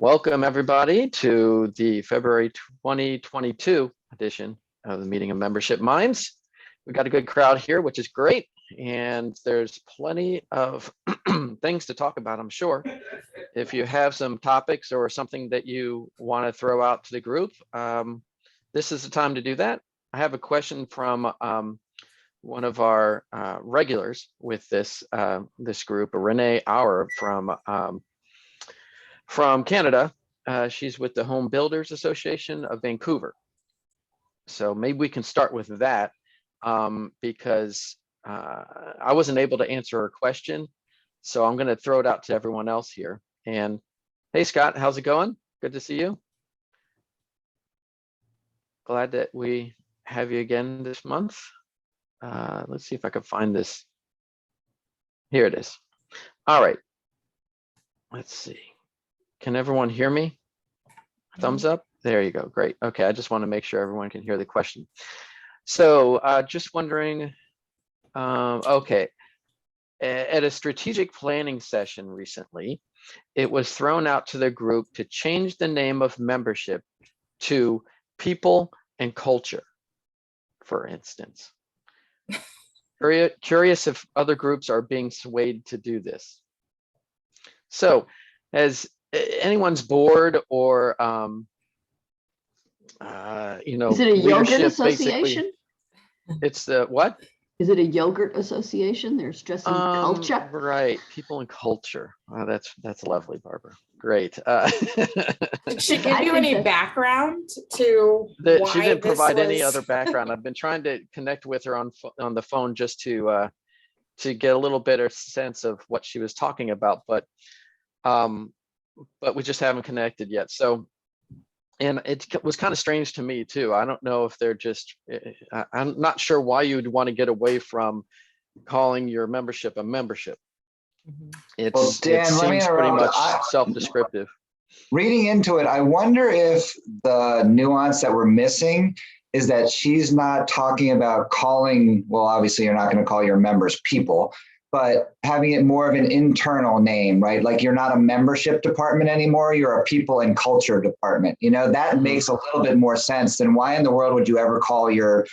Welcome everybody to the February 2022 edition of the Meeting of Membership Minds. We've got a good crowd here, which is great. And there's plenty of things to talk about, I'm sure. If you have some topics or something that you want to throw out to the group, this is the time to do that. I have a question from one of our regulars with this group, Renee Auer from Canada. She's with the Home Builders Association of Vancouver. So maybe we can start with that because I wasn't able to answer her question. So I'm going to throw it out to everyone else here. And hey, Scott, how's it going? Good to see you. Glad that we have you again this month. Let's see if I can find this. Here it is. All right. Let's see. Can everyone hear me? Thumbs up. There you go. Great. Okay. I just want to make sure everyone can hear the question. So just wondering, okay. At a strategic planning session recently, it was thrown out to the group to change the name of membership to People and Culture, for instance. Curious if other groups are being swayed to do this. So as anyone's board or is it a yogurt association? It's the what? Is it a yogurt association? They're stressing culture. Right, People and Culture. Oh, that's lovely, Barbara. Great. Did she give you any background to why she didn't provide this any was... other background. I've been trying to connect with her on the phone just to get a little better sense of what she was talking about, but we just haven't connected yet. So, and it was kind of strange to me too. I don't know if they're just, I'm not sure why you'd want to get away from calling your membership a membership. It seems pretty much self-descriptive. Reading into it, I wonder if the nuance that we're missing is that she's not talking about calling, well, obviously you're not going to call your members people, but having it more of an internal name, right? Like you're not a membership department anymore, you're a People and Culture department. You know, that makes a little bit more sense than why in the world would you ever call your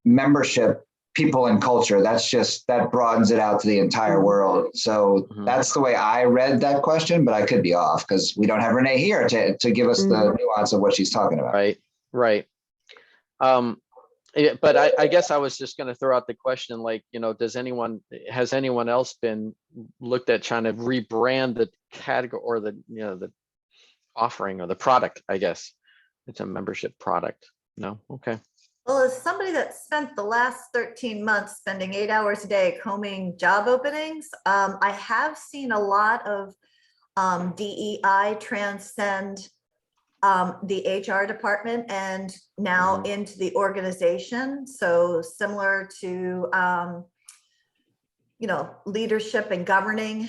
membership People and Culture? That broadens it out to the entire world. So that's the way I read that question, but I could be off because we don't have Renee here to give us the nuance of what she's talking about. Right. But I guess I was just going to throw out the question, like, has anyone else been looked at trying to rebrand the category or the offering or the product? I guess it's a membership product. No. Okay. Well, as somebody that spent the last 13 months spending 8 hours a day combing job openings, I have seen a lot of DEI transcend the HR department and now into the organization. So similar to, leadership and governing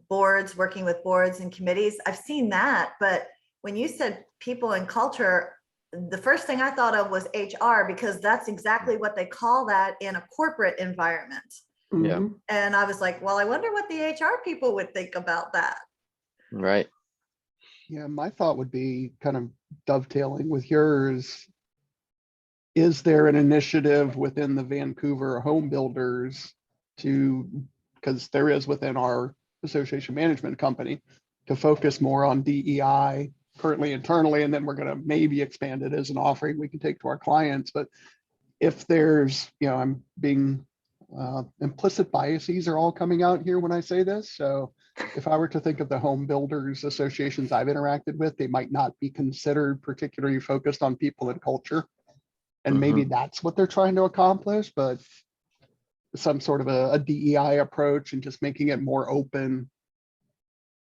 boards, working with boards and committees. I've seen that, but when you said People and Culture, the first thing I thought of was HR, because that's exactly what they call that in a corporate environment. Yeah. And I was like, well, I wonder what the HR people would think about that. Right. Yeah, my thought would be kind of dovetailing with yours. Is there an initiative within the Vancouver Home Builders because there is within our association management company, to focus more on DEI currently internally, and then we're going to maybe expand it as an offering we can take to our clients. But if there's, I'm being implicit biases are all coming out here when I say this. So if I were to think of the home builders associations I've interacted with, they might not be considered particularly focused on people and culture. And maybe that's what they're trying to accomplish, but some sort of a DEI approach and just making it more open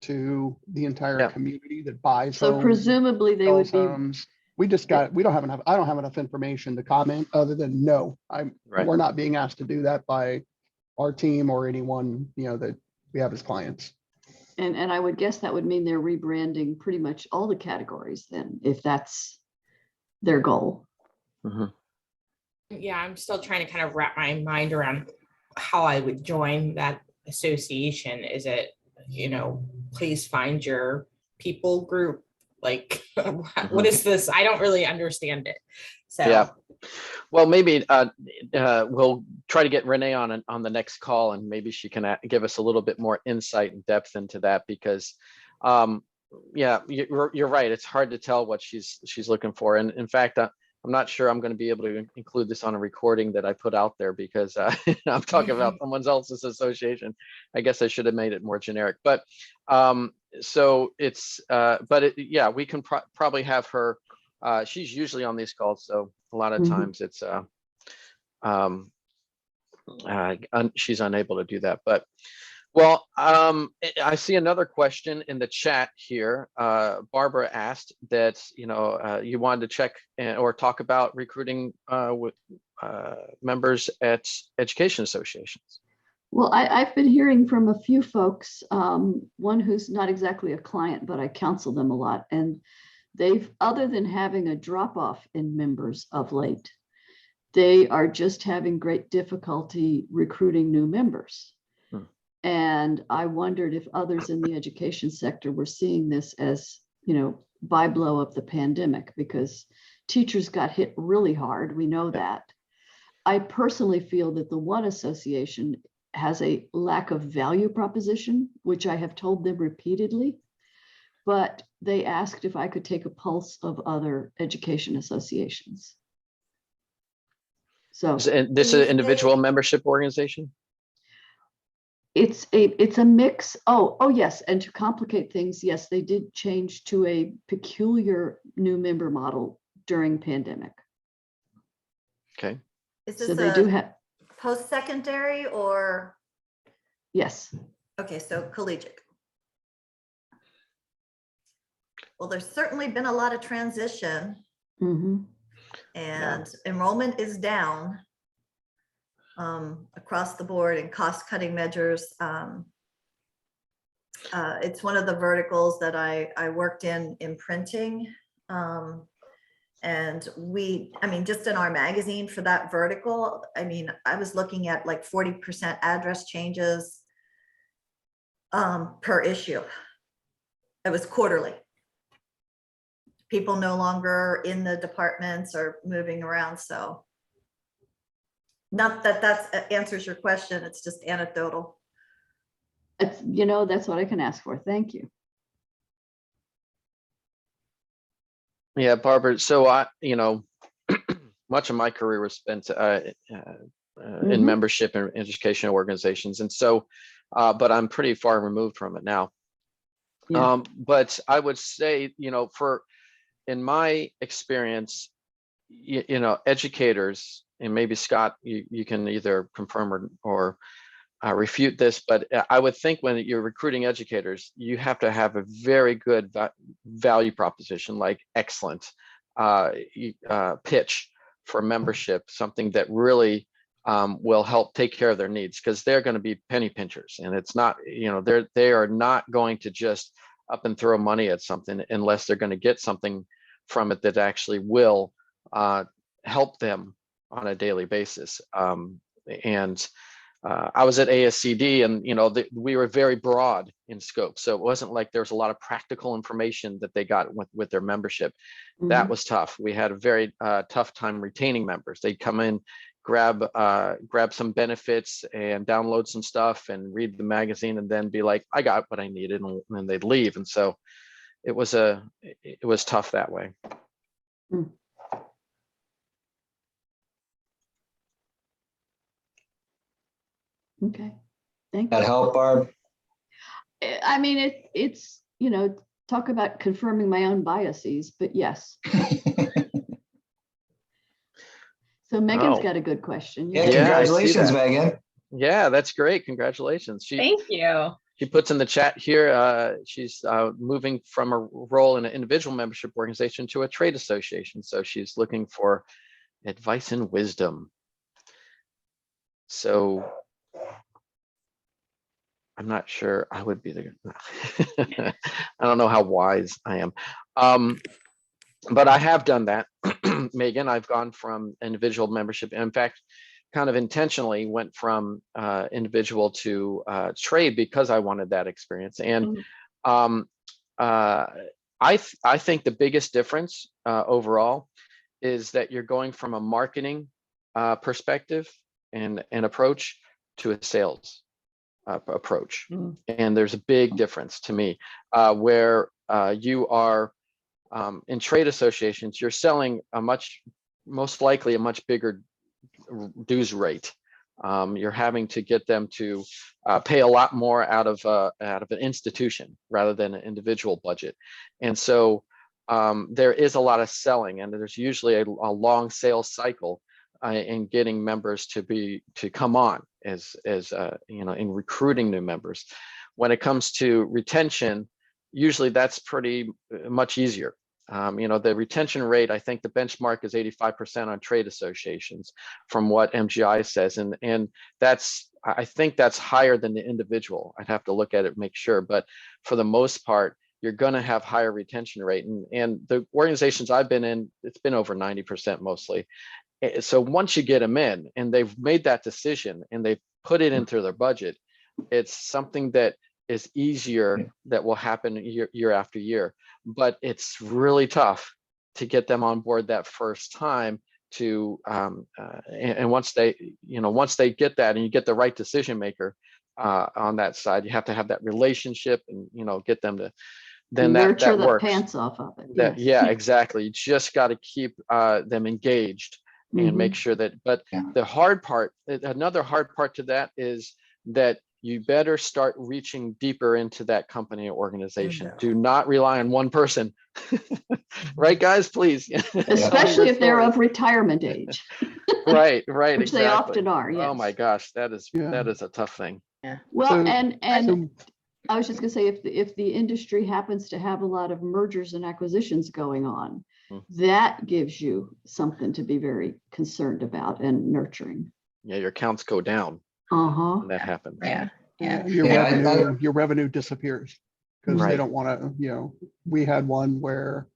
to the entire community that buys so homes, presumably they would be homes. I don't have enough information to comment other than no, we're not being asked to do that by our team or anyone that we have as clients. and I would guess that would mean they're rebranding pretty much all the categories then, if that's their goal. Yeah, I'm still trying to kind of wrap my mind around how I would join that association. Is it, please find your people group? Like, what is this? I don't really understand it. So Yeah. Well, maybe we'll try to get Renee on the next call, and maybe she can give us a little bit more insight and depth into that, because yeah, you're right. It's hard to tell what she's looking for. And in fact, I'm not sure I'm going to be able to include this on a recording that I put out there, because I'm talking about someone else's association. I guess I should have made it more generic, but so it's yeah, we can probably have her. She's usually on these calls, so a lot of Mhm. times it's she's unable to do that. But well, I see another question in the chat here. Barbara asked that, you know, you wanted to check or talk about recruiting with members at education associations. Well, I've been hearing from a few folks, one who's not exactly a client, but I counsel them a lot. And they've, other than having a drop off in members of late, they are just having great difficulty recruiting new members. And I wondered if others in the education sector were seeing this as, you know, byblow of the pandemic, because teachers got hit really hard. We know that. I personally feel that the one association has a lack of value proposition, which I have told them repeatedly, but they asked if I could take a pulse of other education associations. So And this is an individual membership organization? it's a mix. Oh yes, and to complicate things, yes, they did change to a peculiar new member model during pandemic. Okay. Is So this they do a have, post-secondary or, yes. okay, so collegiate? Well, there's certainly been a lot of transition Mhm. and enrollment is down across the board, and cost-cutting measures. It's one of the verticals that I worked in printing. And I mean, just in our magazine for that vertical, I mean, I was looking at like 40% address changes per issue. It was quarterly. People no longer in the departments or moving around. So not that that answers your question. It's just anecdotal. It's, you know, that's what I can ask for. Thank you. Yeah, Barbara. So you know, much of my career was spent in membership and educational organizations, and so, but I'm pretty far removed from it now. Yeah. But I would say, you know, in my experience, you know, educators, and maybe Scott, you can either confirm or refute this, but I would think when you're recruiting educators, you have to have a very good value proposition, like excellent pitch for membership, something that really will help take care of their needs, because they're going to be penny pinchers, and it's not, you know, they are not going to just up and throw money at something unless they're going to get something from it that actually will help them on a daily basis. I was at ASCD, and you know, we were very broad in scope, so it wasn't like there was a lot of practical information that they got with their membership. That was tough. We had a very tough time retaining members. They'd come in, grab some benefits and download some stuff and read the magazine, and then be like, I got what I needed, and then they'd leave. And so it was tough that way. Okay, thank That you. help, Barb? I mean, it's, you know, talk about confirming my own biases, but yes. So Megan's got a good question. Yeah, Yeah, I see congratulations, that. Megan. Yeah, that's great. Congratulations. thank you. She puts in the chat here, she's moving from a role in an individual membership organization to a trade association. So she's looking for advice and wisdom. So I'm not sure I would be the, I don't know how wise I am. But I have done that, Megan. I've gone from individual membership. In fact, kind of intentionally went from individual to trade, because I wanted that experience. And I think the biggest difference overall is that you're going from a marketing perspective and approach to a sales approach. And there's a big difference to me where you are in trade associations, you're selling most likely a much bigger dues rate. You're having to get them to pay a lot more out of an institution rather than an individual budget. And so there is a lot of selling, and there's usually a long sales cycle in getting members to come on as in recruiting new members. When it comes to retention, usually that's pretty much easier. The retention rate, I think the benchmark is 85% on trade associations from what MGI says. And I think that's higher than the individual. I'd have to look at it, make sure. But for the most part, you're going to have higher retention rate. And the organizations I've been in, it's been over 90% mostly. So once you get them in and they've made that decision and they've put it into their budget, it's something that is easier that will happen year after year. But it's really tough to get them on board that first time and once they get that and you get the right decision maker on that side, you have to have that relationship and get them to then nurture that the works. pants off of it. Yeah, exactly. You just got to keep them engaged and make sure that, but the hard part, another hard part to that is that you better start reaching deeper into that company or organization. Do not rely on one person. Right, guys, please. Especially if they're of retirement age. Right, Which exactly. they often are, yes. Oh my gosh, that is a tough thing. Well, So- and So- I was just gonna say, if the industry happens to have a lot of mergers and acquisitions going on, that gives you something to be very concerned about and nurturing. Yeah, your counts go down when that happens. Your revenue disappears because they Right. don't want to, we had one where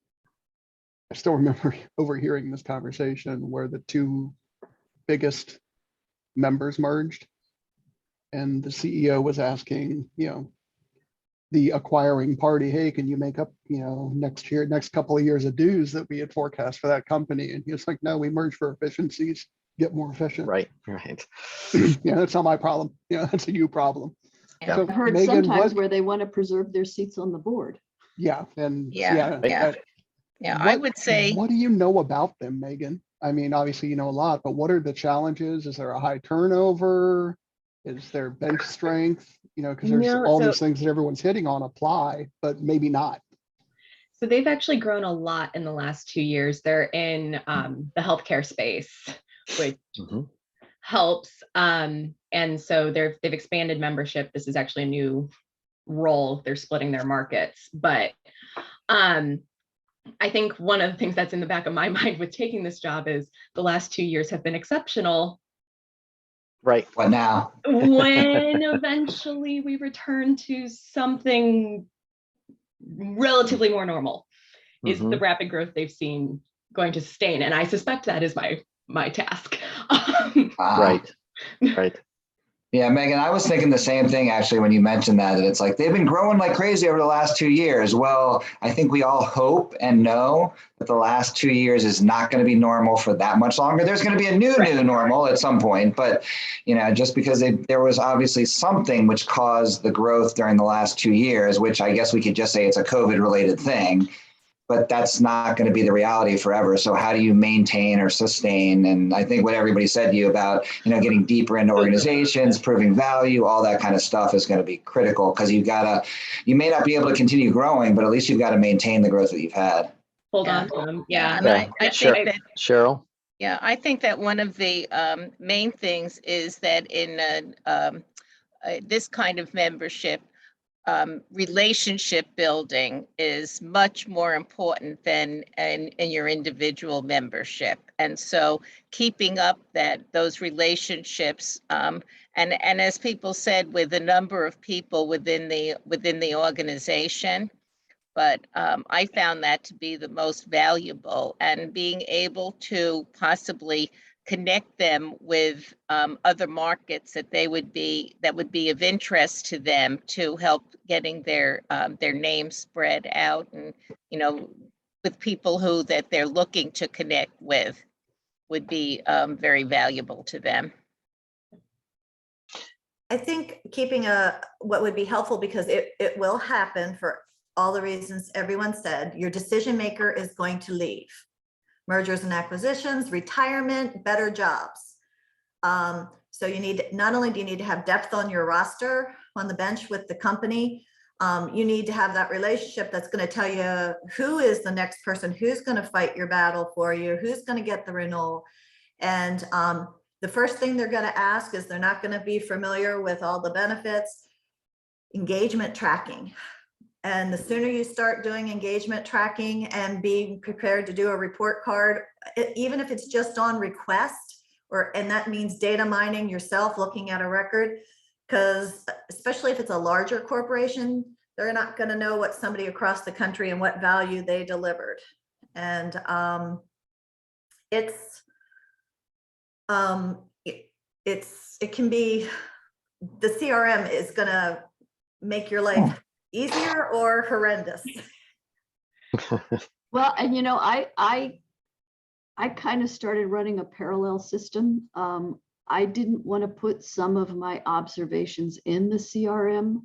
I still remember overhearing this conversation where the two biggest members merged and the CEO was asking, the acquiring party, hey, can you make up, next couple of years of dues that we had forecast for that company? And he was like, no, we merged for efficiencies, get more efficient. Right. Yeah, that's not my problem. That's a you problem. Yeah. So, I've heard Megan, sometimes where they want to preserve their seats on the board. Yeah, and Yeah. I would say, what do you know about them, Megan? I mean, obviously you know a lot, but what are the challenges? Is there a high turnover? Is there bench strength? Because there's all these things that everyone's hitting on apply, but maybe not. So they've actually grown a lot in the last 2 years. They're in the healthcare space, which helps. And so they've expanded membership. This is actually a new role. They're splitting their markets. But I think one of the things that's in the back of my mind with taking this job is the last 2 years have been exceptional. Right. What now? When eventually we return to something relatively more normal, is the rapid growth they've seen going to sustain? And I suspect that is my task. Right. Yeah, Megan, I was thinking the same thing actually when you mentioned that it's like they've been growing like crazy over the last 2 years. Well, I think we all hope and know that the last 2 years is not going to be normal for that much longer. There's going to be a new normal at some point, but just because there was obviously something which caused the growth during the last 2 years, which I guess we could just say it's a COVID related thing. But that's not going to be the reality forever. So how do you maintain or sustain? And I think what everybody said to you about, getting deeper into organizations, proving value, all that kind of stuff is going to be critical because you may not be able to continue growing, but at least you've got to maintain the growth that you've had. Hold on to them. and I think that, Cheryl? I think that one of the main things is that in this kind of membership, relationship building is much more important than in your individual membership. And so keeping up those relationships, and as people said, with a number of people within the organization, but I found that to be the most valuable, and being able to possibly connect them with other markets that would be of interest to them to help getting their name spread out, and with people that they're looking to connect with would be very valuable to them. I think keeping what would be helpful, because it will happen for all the reasons everyone said, your decision maker is going to leave. Mergers and acquisitions, retirement, better jobs. So you need, not only do you need to have depth on your roster, on the bench with the company, you need to have that relationship that's going to tell you who is the next person, who's going to fight your battle for you, who's going to get the renewal. And the first thing they're going to ask is, they're not going to be familiar with all the benefits. Engagement tracking. And the sooner you start doing engagement tracking and being prepared to do a report card, even if it's just on request, and that means data mining yourself, looking at a record, because especially if it's a larger corporation, they're not going to know what somebody across the country and what value they delivered. And it can be, the CRM is going to make your life easier or horrendous. Well, and I kind of started running a parallel system. I didn't want to put some of my observations in the CRM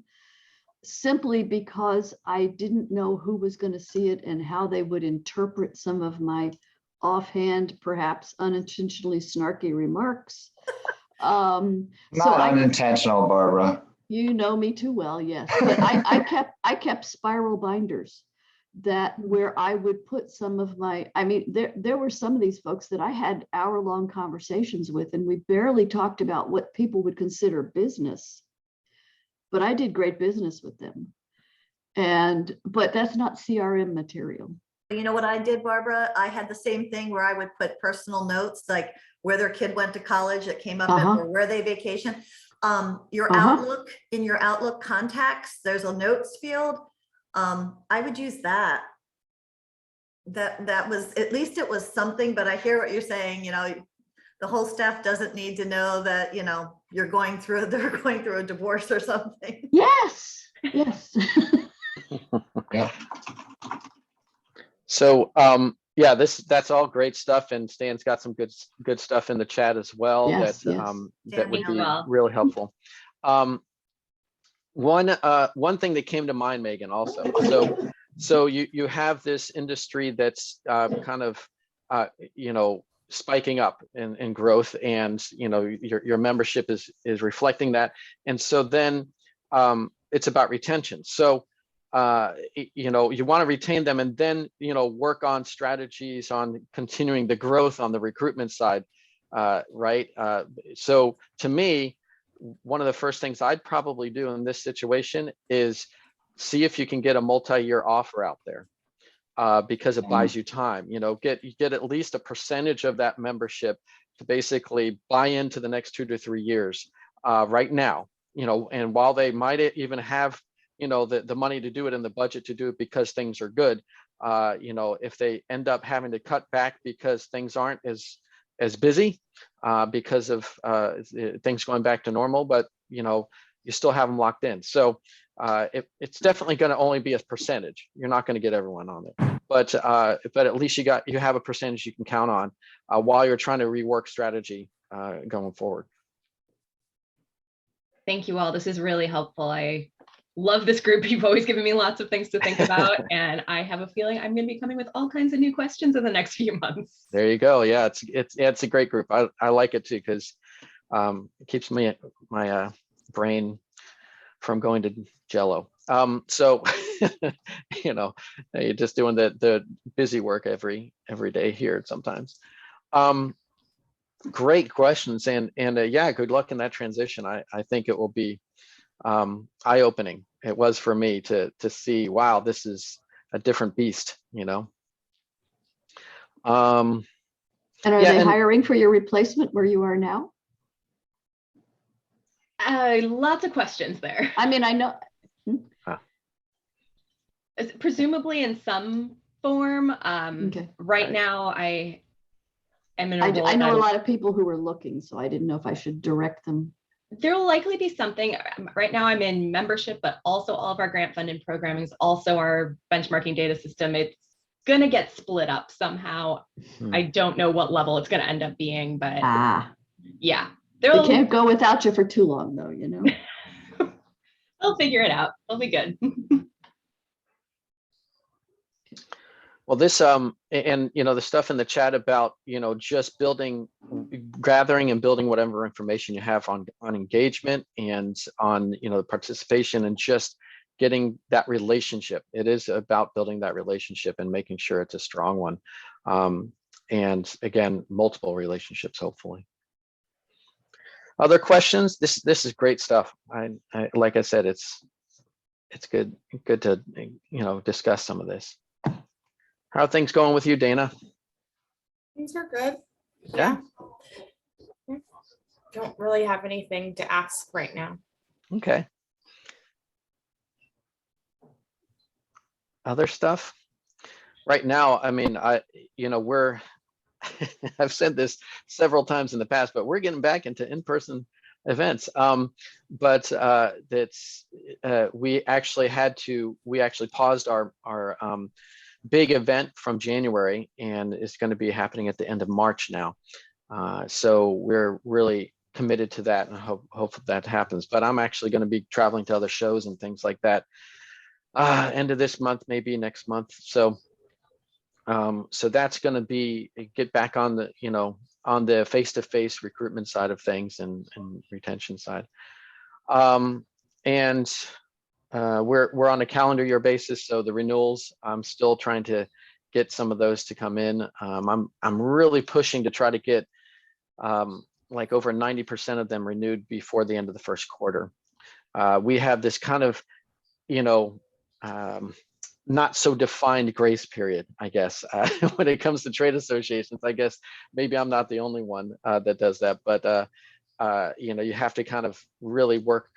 simply because I didn't know who was going to see it and how they would interpret some of my offhand, perhaps unintentionally snarky remarks. Not unintentional, Barbara. You know me too well, yes. But I kept spiral binders where I would put some of my, there were some of these folks that I had hour-long conversations with, and we barely talked about what people would consider business, but I did great business with them. But that's not CRM material. You know what I did, Barbara? I had the same thing where I would put personal notes, like where their kid went to college that came up or where they vacation. Your Outlook, in your Outlook contacts, there's a notes field. I would use that. That was, at least it was something, but I hear what you're saying, the whole staff doesn't need to know that, they're going through a divorce or something. Yes. Yeah. So, yeah, that's all great stuff, and Stan's got some good stuff in the chat as well. Yes, that would be well. really helpful. One thing that came to mind, Megan, also. So you have this industry that's kind of spiking up in growth, and your membership is reflecting that, and so then it's about retention. So you want to retain them, and then work on strategies on continuing the growth on the recruitment side, right? So to me, one of the first things I'd probably do in this situation is see if you can get a multi-year offer out there, because it buys you time. Get at least a percentage of that membership to basically buy into the next 2 to 3 years right now. And while they might even have the money to do it and the budget to do it because things are good, if they end up having to cut back because things aren't as busy because of things going back to normal, but you still have them locked in. So it's definitely going to only be a percentage. You're not going to get everyone on it, but at least you have a percentage you can count on while you're trying to rework strategy going forward. Thank you all. This is really helpful. I love this group. You've always given me lots of things to think about, and I have a feeling I'm going to be coming with all kinds of new questions in the next few months. There you go. Yeah, it's a great group. I like it too, because it keeps my brain from going to Jello. So you're just doing the busy work every day here sometimes. Great questions, and yeah, good luck in that transition. I think it will be eye-opening. It was for me to see, wow, this is a different beast. And are they hiring for your replacement where you are now? Lots of questions there. I know. Presumably in some form. Okay. Right now, am in I, a role I know that a lot of people who are looking, so I didn't know if I should direct them. there will likely be something. Right now I'm in membership, but also all of our grant funded programming is also our benchmarking data system. It's going to get split up somehow. I don't know what level it's going to end up being, but yeah, They they'll can't go without you for too long though, you know? they'll figure it out. They'll be good. Well, this, and you know, the stuff in the chat about, you know, just building, gathering and building whatever information you have on engagement and on, you know, the participation and just getting that relationship. It is about building that relationship and making sure it's a strong one. And again, multiple relationships, hopefully. Other questions? This is great stuff. I like I said, it's good to, you know, discuss some of this. How are things going with you, Dana? Things are good. Yeah. Don't really have anything to ask right now. Okay. Other stuff? Right now, I mean, you know, we're, I've said this several times in the past, but we're getting back into in-person events. We actually paused our big event from January, and it's going to be happening at the end of March now. So we're really committed to that and hope that happens. But I'm actually going to be traveling to other shows and things like that end of this month, maybe next month. So so that's going to be get back on the, you know, on the face-to-face recruitment side of things and retention side. We're on a calendar year basis, so the renewals, I'm still trying to get some of those to come in. I'm really pushing to try to get like over 90% of them renewed before the end of the first quarter. We have this kind of, you know, not so defined grace period, I guess, when it comes to trade associations. I guess maybe I'm not the only one that does that, but you know, you have to kind of really work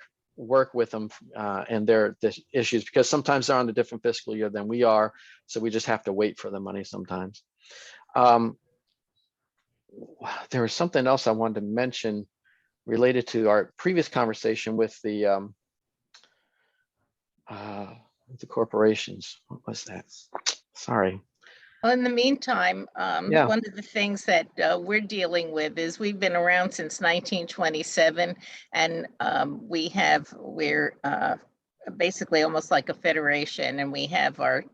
with them and their issues, because sometimes they're on a different fiscal year than we are, so we just have to wait for the money sometimes. There was something else I wanted to mention related to our previous conversation with the corporations. What was that? Sorry. Well, in the meantime, Yeah. one of the things that we're dealing with is we've been around since 1927, and we're basically almost like a federation, and we have our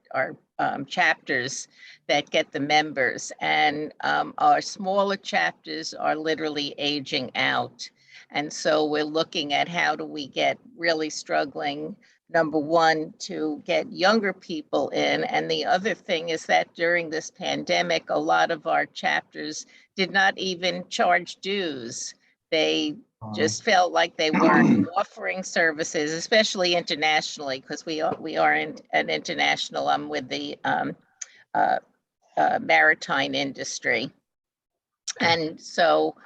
chapters that get the members, and our smaller chapters are literally aging out. And so we're looking at how do we get really struggling, number one, to get younger people in. And the other thing is that during this pandemic, a lot of our chapters did not even charge dues. They just felt like they weren't offering services, especially internationally, because we are an international. I'm with the maritime industry. And so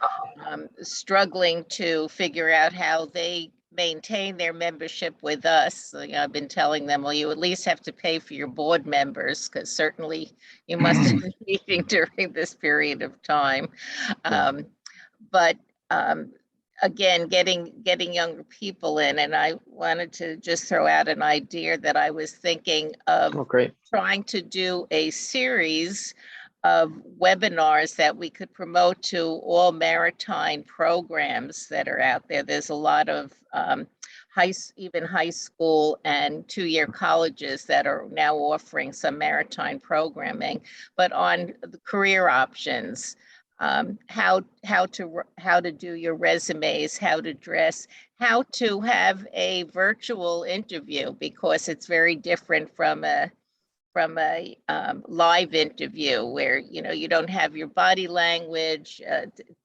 struggling to figure out how they maintain their membership with us. You know, I've been telling them, well, you at least have to pay for your board members, because certainly you must have been meeting during this period of time. Again, getting younger people in, and I wanted to just throw out an idea that I was thinking of trying to do a series of webinars that we could promote to all maritime programs that are out there. There's a lot of even high school and two-year colleges that are now offering some maritime programming, but on the career options, how to do your resumes, how to dress, how to have a virtual interview, because it's very different from a live interview where, you know, you don't have your body language,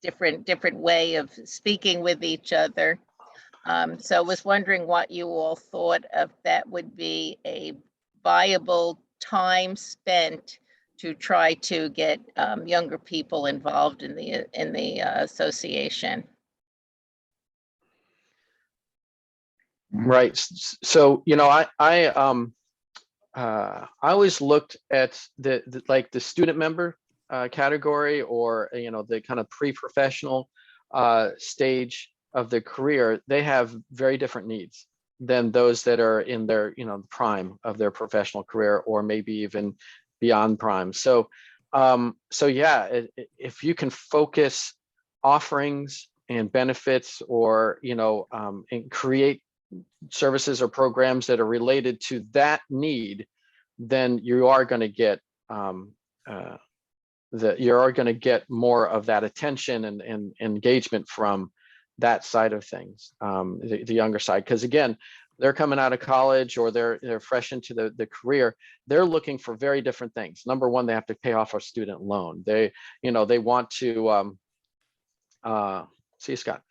different way of speaking with each other. So I was wondering what you all thought of that would be a viable time spent to try to get younger people involved in the association. Right. So, you know, I always looked at the student member category, or the kind of pre-professional stage of the career, they have very different needs than those that are in their prime of their professional career, or maybe even beyond prime. So yeah, if you can focus offerings and benefits, or and create services or programs that are related to that need, then you are going to get more of that attention and engagement from that side of things, the younger side. Because again, they're coming out of college, or they're fresh into the career. They're looking for very different things. Number one, they have to pay off a student loan. They want to see, Scott,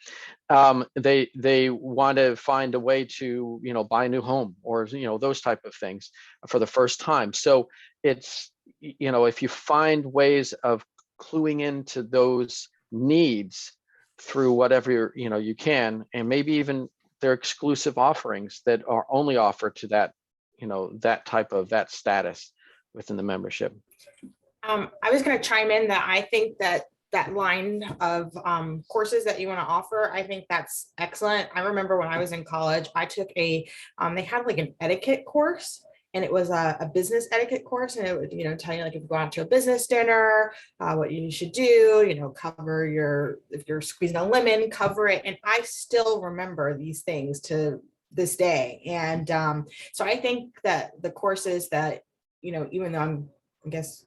they want to find a way to buy a new home, or those type of things for the first time. So it's if you find ways of cluing into those needs through whatever you can, and maybe even their exclusive offerings that are only offered to that that status within the membership. I was going to chime in that I think that line of courses that you want to offer, I think that's excellent. I remember when I was in college, I took they had like an etiquette course, and it was a business etiquette course, and it would tell you, like, if you go out to a business dinner, what you should do, cover if you're squeezing a lemon, cover it. And I still remember these things to this day. And so I think that the courses that even though I guess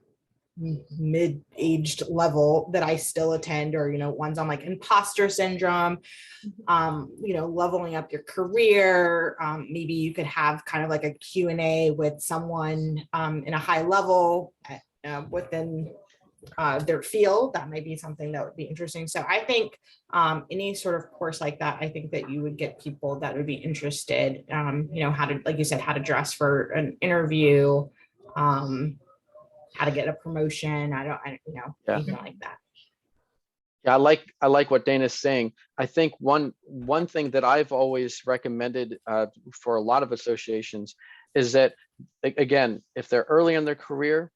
mid-aged level, that I still attend, or ones on like imposter syndrome, leveling up your career, maybe you could have kind of like a Q&A with someone in a high level within their field. That might be something that would be interesting. So I think any sort of course like that, I think that you would get people that would be interested, how to, like you said, how to dress for an interview, how to get a promotion. Yeah. Anything like that. Yeah, I like what Dana's saying. I think one thing that I've always recommended for a lot of associations is that, again, if they're early in their career,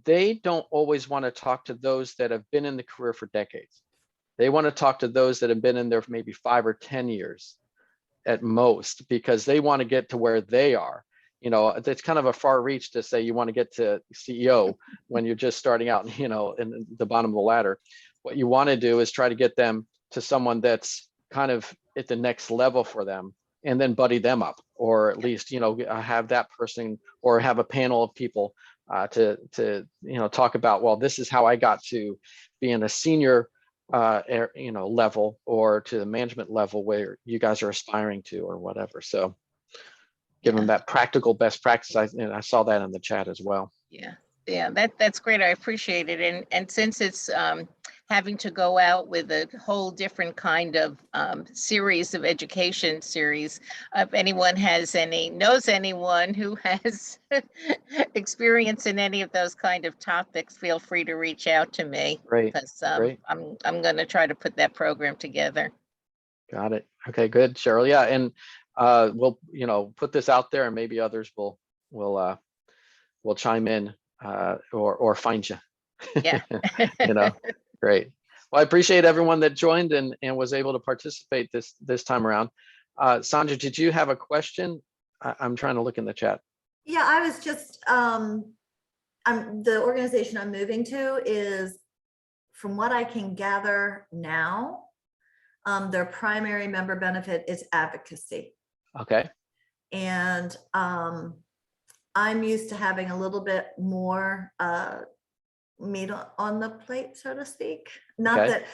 they don't always want to talk to those that have been in the career for decades. They want to talk to those that have been in there for maybe 5 or 10 years at most, because they want to get to where they are. It's kind of a far reach to say you want to get to CEO when you're just starting out, in the bottom of the ladder. What you want to do is try to get them to someone that's kind of at the next level for them, and then buddy them up, or at least, have that person, or have a panel of people to talk about, well, this is how I got to be in a senior level, or to the management level where you guys are aspiring to, or whatever. So give them that practical best practice. I saw that in the chat as well. Yeah, that's great. I appreciate it. And since it's having to go out with a whole different kind of series of education series, if anyone knows anyone who has experience in any of those kind of topics, feel free to reach out to me. Great. Because Great. I'm going to try to put that program together. Got it. Okay, good, Cheryl. Yeah, and we'll put this out there, and maybe others will chime in or find you. Yeah. Great. Well, I appreciate everyone that joined and was able to participate this time around. Sandra, did you have a question? I'm trying to look in the chat. Yeah, I was just the organization I'm moving to is, from what I can gather now, their primary member benefit is advocacy. Okay. And I'm used to having a little bit more meat on the plate, so to speak. Not Okay. that,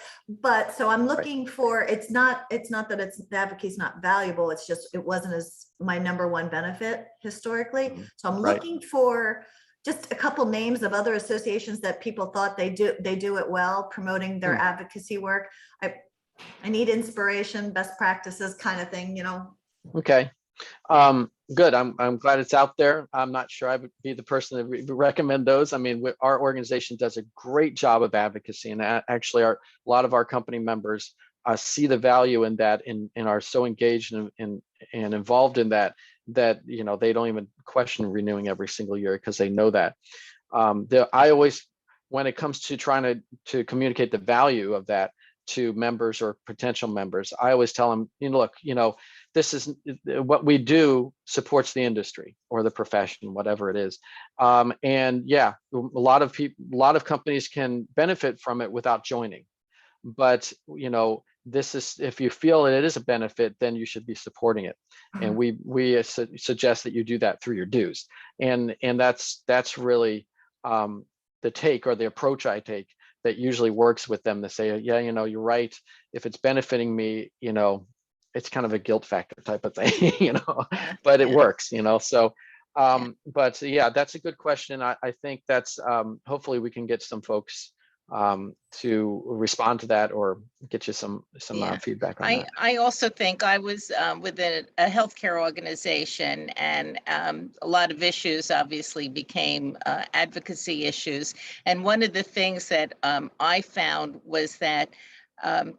but so I'm looking for, it's not that the advocacy is not valuable. It's just, it wasn't as my number one benefit historically. So I'm Right. looking for just a couple names of other associations that people thought they do it well, promoting their advocacy work. I need inspiration, best practices kind of thing, Okay. Good. I'm glad it's out there. I'm not sure I would be the person to recommend those. I mean, our organization does a great job of advocacy, and actually a lot of our company members see the value in that, and are so engaged and involved in that they don't even question renewing every single year, because they know that. when it comes to trying to communicate the value of that to members or potential members, I always tell them, look, this is what we do supports the industry or the profession, whatever it is. And yeah, a lot of companies can benefit from it without joining. But, this is, if you feel it is a benefit, then you should be supporting it. And we suggest that you do that through your dues. And that's really the take or the approach I take that usually works with them to say, yeah, you're right. If it's benefiting me, it's kind of a guilt factor type of thing, but it works, so, but yeah, that's a good question. I think that's, hopefully we can get some folks to respond to that or get you some feedback on that. I also think I was within a healthcare organization, and a lot of issues obviously became advocacy issues. And one of the things that I found was that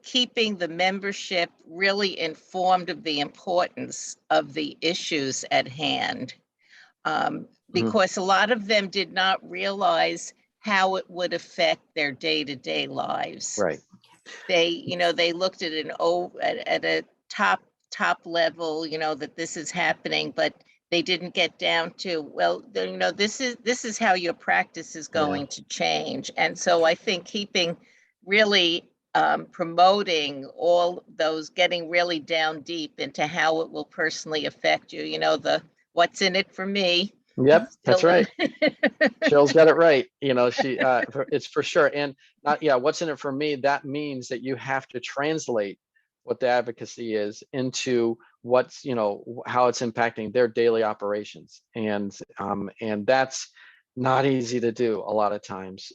keeping the membership really informed of the importance of the issues at hand, because a lot of them did not realize how it would affect their day-to-day lives. Right. They looked at at a top level, that this is happening, but they didn't get down to, well, this is how your practice is going to change. And so I think keeping really promoting all those, getting really down deep into how it will personally affect you, the what's in it for me. Yep, that's right. Cheryl's got it right. It's for sure. And what's in it for me? That means that you have to translate what the advocacy is into what's, how it's impacting their daily operations. And that's not easy to do a lot of times.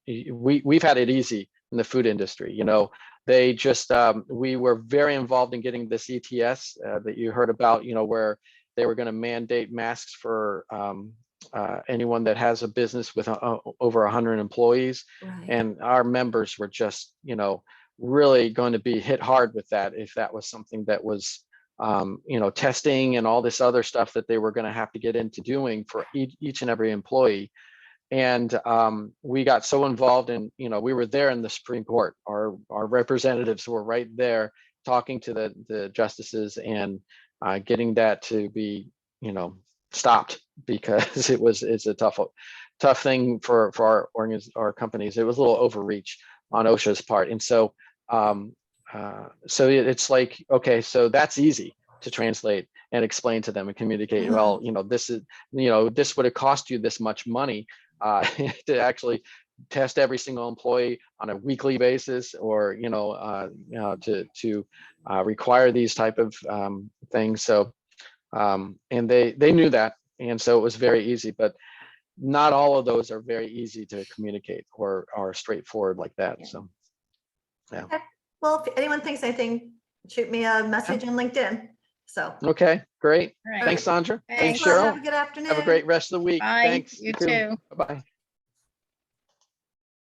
We've had it easy in the food industry. They just, we were very involved in getting this ETS that you heard about, where they were going to mandate masks for anyone that has a business with over 100 employees. Right. And our members were just, really going to be hit hard with that if that was something that was, testing and all this other stuff that they were going to have to get into doing for each and every employee. And we got so involved in, we were there in the Supreme Court. Our representatives were right there talking to the justices and getting that to be, stopped, because it's a tough thing for our companies. It was a little overreach on OSHA's part. And so, it's like, okay, so that's easy to translate and explain to them and communicate. Well, this is, this would have cost you this much money to actually test every single employee on a weekly basis, or to require these type of things. So and they knew that, and so it was very easy, but not all of those are very easy to communicate or are straightforward like that. So yeah. Okay. Well, if anyone thinks anything, shoot me a message on LinkedIn. So Okay, great. Right. Thanks, Sandra. Thanks, Thanks. Well, Cheryl. have a good afternoon. Have a great rest of the week. Bye. Thanks. You too. Bye-bye.